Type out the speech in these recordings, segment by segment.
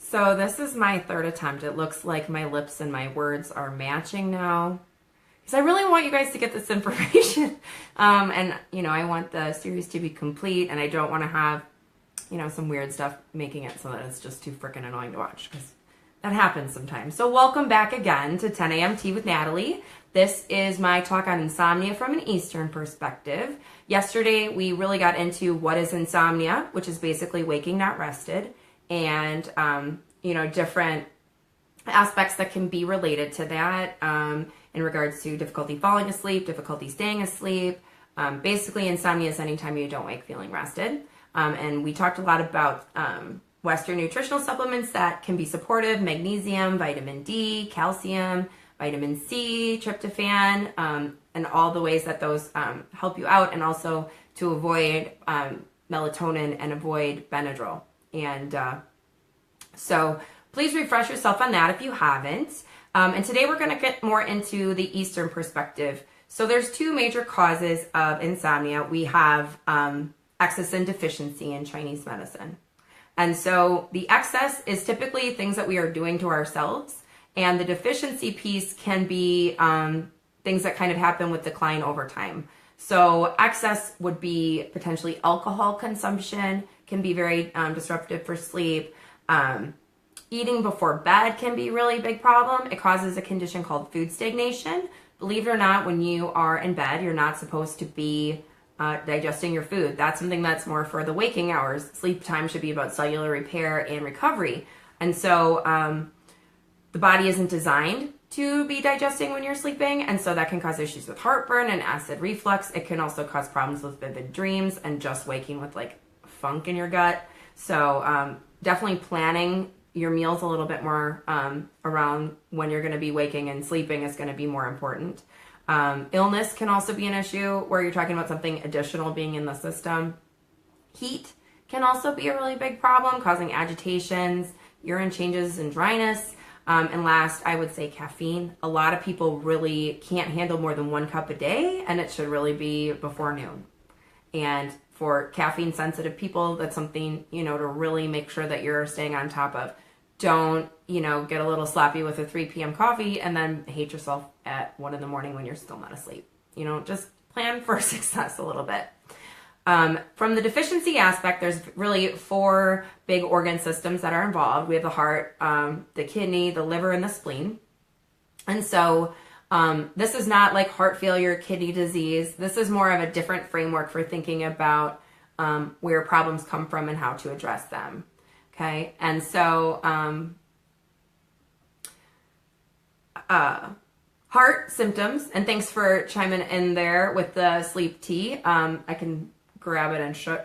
So this is my third attempt. It looks like my lips and my words are matching now. Because I really want you guys to get this information. I want the series to be complete, and I don't want to have, some weird stuff making it so that it's just too freaking annoying to watch, because that happens sometimes. So welcome back again to 10 a.m. Tea with Natalie. This is my talk on insomnia from an Eastern perspective. Yesterday, we really got into what is insomnia, which is basically waking not rested, and, different aspects that can be related to that in regards to difficulty falling asleep, difficulty staying asleep. Basically, insomnia is anytime you don't wake feeling rested. And we talked a lot about Western nutritional supplements that can be supportive: magnesium, vitamin D, calcium, vitamin C, tryptophan, and all the ways that those help you out, and also to avoid melatonin and avoid Benadryl. And so please refresh yourself on that if you haven't. And today we're going to get more into the Eastern perspective. So there's two major causes of insomnia. We have excess and deficiency in Chinese medicine. And so the excess is typically things that we are doing to ourselves. And the deficiency piece can be things that kind of happen with decline over time. So excess would be potentially alcohol consumption, can be very disruptive for sleep. Eating before bed can be a really big problem. It causes a condition called food stagnation. Believe it or not, when you are in bed, you're not supposed to be digesting your food. That's something that's more for the waking hours. Sleep time should be about cellular repair and recovery. And so the body isn't designed to be digesting when you're sleeping, and so that can cause issues with heartburn and acid reflux. It can also cause problems with vivid dreams and just waking with like funk in your gut. So definitely planning your meals a little bit more around when you're going to be waking and sleeping is going to be more important. Illness can also be an issue where you're talking about something additional being in the system. Heat can also be a really big problem, causing agitations, urine changes, and dryness. And last, I would say caffeine. A lot of people really can't handle more than 1 cup a day, and it should really be before noon. And for caffeine sensitive people, that's something, to really make sure that you're staying on top of. Don't, get a little sloppy with a 3 p.m. coffee and then hate yourself at 1 in the morning when you're still not asleep. Just plan for success a little bit. From the deficiency aspect, there's really 4 big organ systems that are involved. We have the heart, the kidney, the liver, and the spleen. And so this is not like heart failure, kidney disease. This is more of a different framework for thinking about where problems come from and how to address them. Okay, and so heart symptoms, and thanks for chiming in there with the sleep tea. I can grab it and show.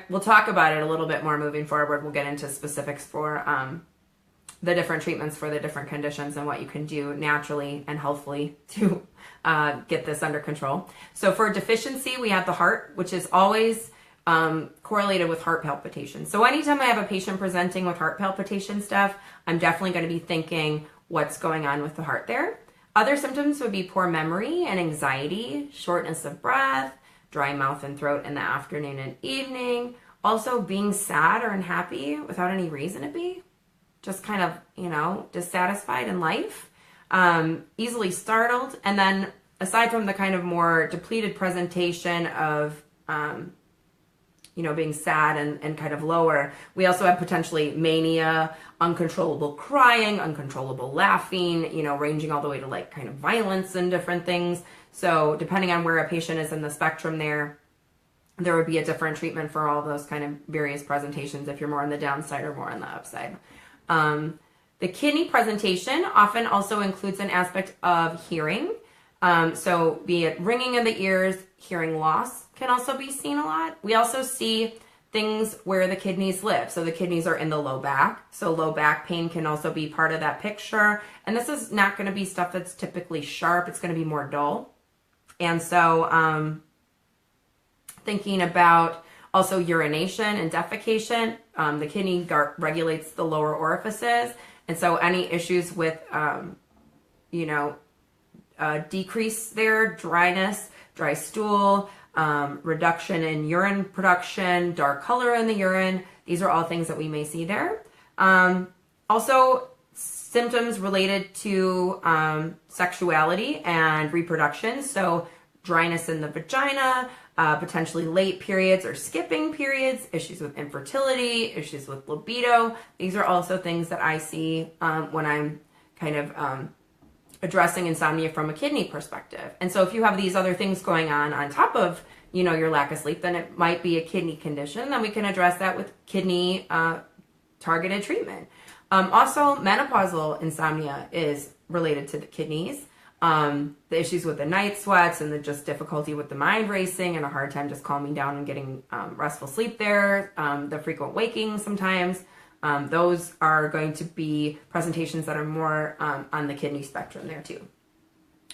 We'll talk about it a little bit more moving forward. We'll get into specifics for the different treatments for the different conditions and what you can do naturally and healthfully to get this under control. So for deficiency, we have the heart, which is always correlated with heart palpitations. So anytime I have a patient presenting with heart palpitation stuff, I'm definitely going to be thinking what's going on with the heart there. Other symptoms would be poor memory and anxiety, shortness of breath, dry mouth and throat in the afternoon and evening. Also being sad or unhappy without any reason to be. Just kind of, dissatisfied in life. Easily startled. And then aside from the kind of more depleted presentation of being sad and kind of lower, we also have potentially mania, uncontrollable crying, uncontrollable laughing, ranging all the way to like kind of violence and different things. So depending on where a patient is in the spectrum there would be a different treatment for all those kind of various presentations if you're more on the downside or more on the upside. The kidney presentation often also includes an aspect of hearing. So be it ringing in the ears, hearing loss can also be seen a lot. We also see things where the kidneys live. So the kidneys are in the low back. So low back pain can also be part of that picture. And this is not going to be stuff that's typically sharp. It's going to be more dull. And so thinking about also urination and defecation, the kidney regulates the lower orifices. And so any issues with, decrease there, dryness, dry stool, reduction in urine production, dark color in the urine. These are all things that we may see there. Also, symptoms related to sexuality and reproduction. So dryness in the vagina, potentially late periods or skipping periods, issues with infertility, issues with libido. These are also things that I see when I'm kind of addressing insomnia from a kidney perspective. And so if you have these other things going on top of, you know, your lack of sleep, then it might be a kidney condition. Then we can address that with kidney targeted treatment. Also, menopausal insomnia is related to the kidneys. The issues with the night sweats and the just difficulty with the mind racing and a hard time just calming down and getting restful sleep there. The frequent waking sometimes. Those are going to be presentations that are more on the kidney spectrum there too.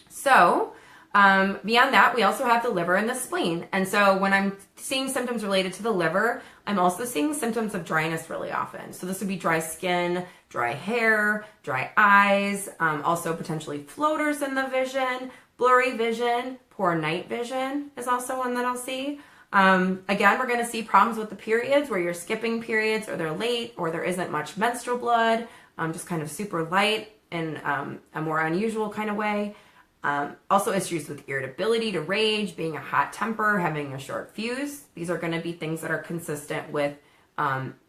So beyond that, we also have the liver and the spleen. And so when I'm seeing symptoms related to the liver, I'm also seeing symptoms of dryness really often. So this would be dry skin, dry hair, dry eyes, also potentially floaters in the vision, blurry vision, poor night vision is also one that I'll see. Again, we're going to see problems with the periods where you're skipping periods or they're late or there isn't much menstrual blood, just kind of super light in a more unusual kind of way. Also issues with irritability to rage, being a hot temper, having a short fuse. These are going to be things that are consistent with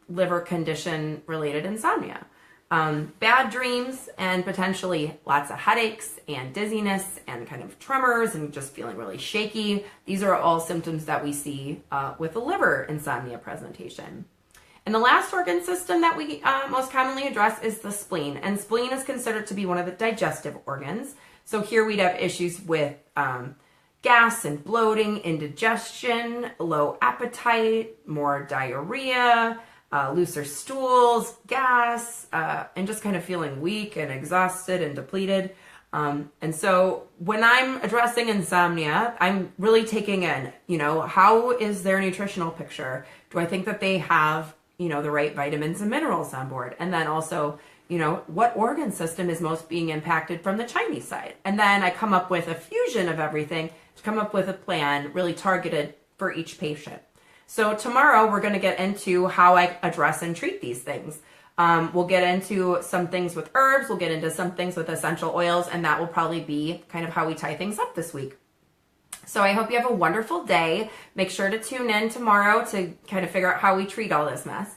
liver condition related insomnia. Bad dreams and potentially lots of headaches and dizziness and kind of tremors and just feeling really shaky. These are all symptoms that we see with a liver insomnia presentation. And the last organ system that we most commonly address is the spleen. And spleen is considered to be one of the digestive organs. So here we'd have issues with gas and bloating, indigestion, low appetite, more diarrhea, looser stools, gas, and just kind of feeling weak and exhausted and depleted. And so when I'm addressing insomnia, I'm really taking in, you know, how is their nutritional picture? Do I think that they have, you know, the right vitamins and minerals on board? And then also, you know, what organ system is most being impacted from the Chinese side? And then I come up with a fusion of everything to come up with a plan really targeted for each patient. So tomorrow we're going to get into how I address and treat these things. We'll get into some things with herbs, we'll get into some things with essential oils, and that will probably be kind of how we tie things up this week. So I hope you have a wonderful day. Make sure to tune in tomorrow to kind of figure out how we treat all this mess.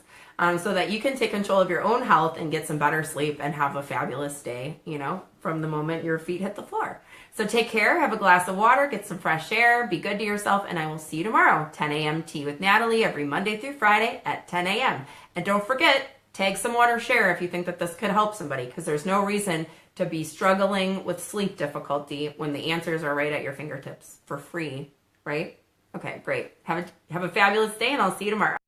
So that you can take control of your own health and get some better sleep and have a fabulous day, you know, from the moment your feet hit the floor. So take care, have a glass of water, get some fresh air, be good to yourself, and I will see you tomorrow, 10 a.m. Tea with Natalie every Monday through Friday at 10 a.m. And don't forget, tag someone or share if you think that this could help somebody, because there's no reason to be struggling with sleep difficulty when the answers are right at your fingertips for free, right? Okay, great. Have a fabulous day, and I'll see you tomorrow.